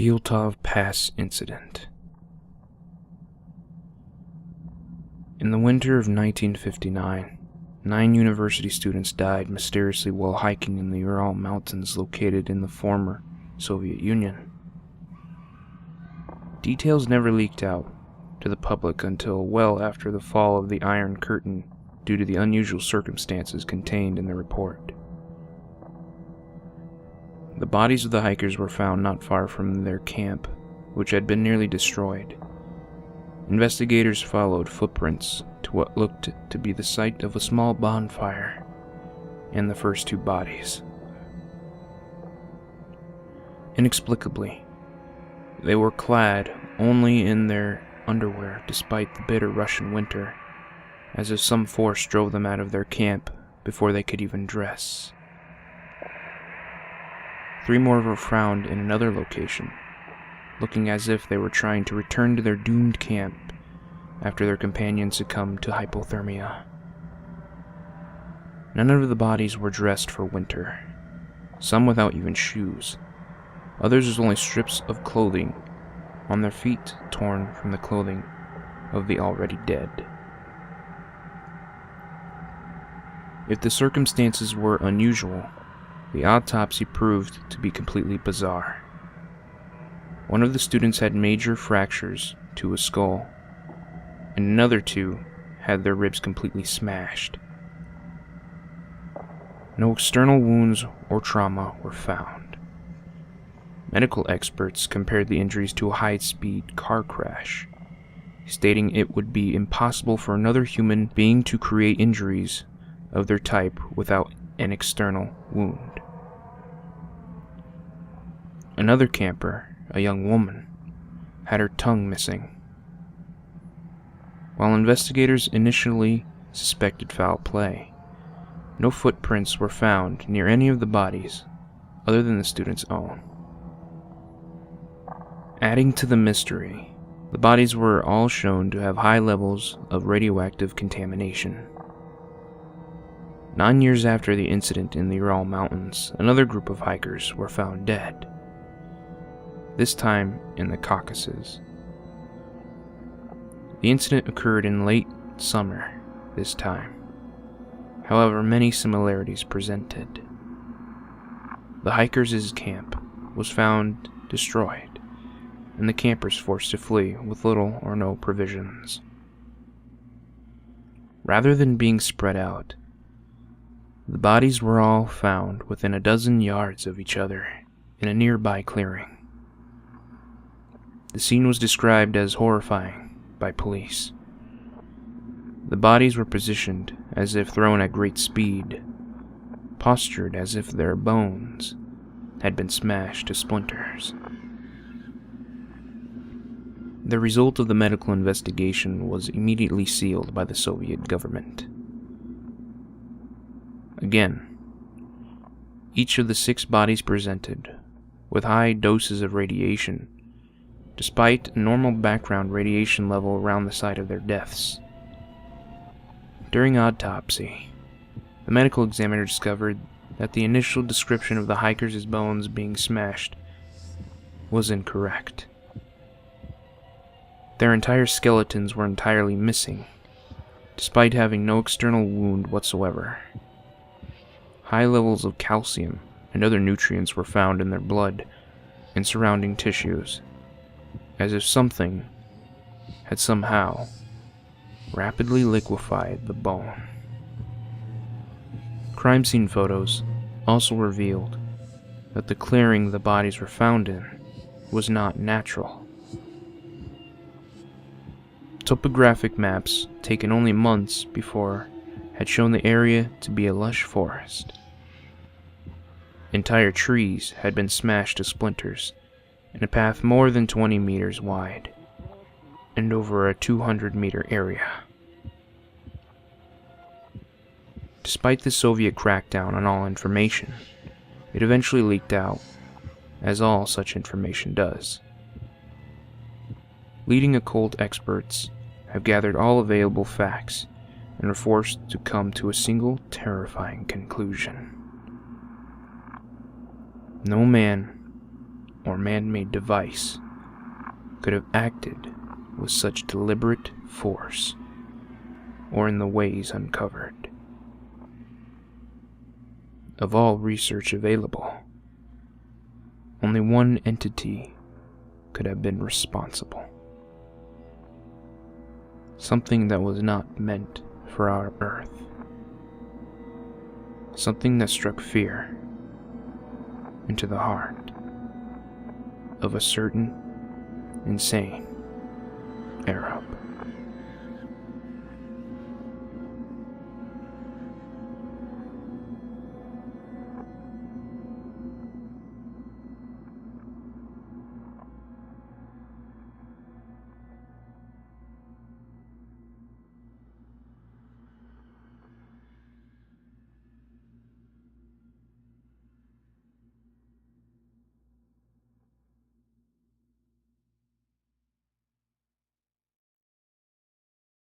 Dyatlov Pass Incident. In the winter of 1959, 9 university students died mysteriously while hiking in the Ural Mountains located in the former Soviet Union. Details never leaked out to the public until well after the fall of the Iron Curtain due to the unusual circumstances contained in the report. The bodies of the hikers were found not far from their camp, which had been nearly destroyed. Investigators followed footprints to what looked to be the site of a small bonfire and the first 2 bodies. Inexplicably, they were clad only in their underwear despite the bitter Russian winter, as if some force drove them out of their camp before they could even dress. 3 more were found in another location, looking as if they were trying to return to their doomed camp after their companions succumbed to hypothermia. None of the bodies were dressed for winter, some without even shoes, others with only strips of clothing on their feet torn from the clothing of the already dead. If the circumstances were unusual, the autopsy proved to be completely bizarre. One of the students had major fractures to his skull, and another 2 had their ribs completely smashed. No external wounds or trauma were found. Medical experts compared the injuries to a high-speed car crash, stating it would be impossible for another human being to create injuries of their type without an external wound. Another camper, a young woman, had her tongue missing. While investigators initially suspected foul play, no footprints were found near any of the bodies other than the students' own. Adding to the mystery, the bodies were all shown to have high levels of radioactive contamination. 9 years after the incident in the Ural Mountains, another group of hikers were found dead, this time in the Caucasus. The incident occurred in late summer this time. However, many similarities presented. The hikers' camp was found destroyed, and the campers forced to flee with little or no provisions. Rather than being spread out, the bodies were all found within a dozen yards of each other in a nearby clearing. The scene was described as horrifying by police. The bodies were positioned as if thrown at great speed, postured as if their bones had been smashed to splinters. The result of the medical investigation was immediately sealed by the Soviet government. Again, each of the 6 bodies presented with high doses of radiation, despite a normal background radiation level around the site of their deaths. During autopsy, the medical examiner discovered that the initial description of the hikers' bones being smashed was incorrect. Their entire skeletons were entirely missing, despite having no external wound whatsoever. High levels of calcium and other nutrients were found in their blood and surrounding tissues, as if something had somehow rapidly liquefied the bone. Crime scene photos also revealed that the clearing the bodies were found in was not natural. Topographic maps taken only months before had shown the area to be a lush forest. Entire trees had been smashed to splinters, in a path more than 20 meters wide, and over a 200-meter area. Despite the Soviet crackdown on all information, it eventually leaked out, as all such information does. Leading occult experts have gathered all available facts and are forced to come to a single terrifying conclusion. No man or man-made device could have acted with such deliberate force, or in the ways uncovered. Of all research available, only one entity could have been responsible. Something that was not meant for our Earth. Something that struck fear into the heart of a certain insane Arab.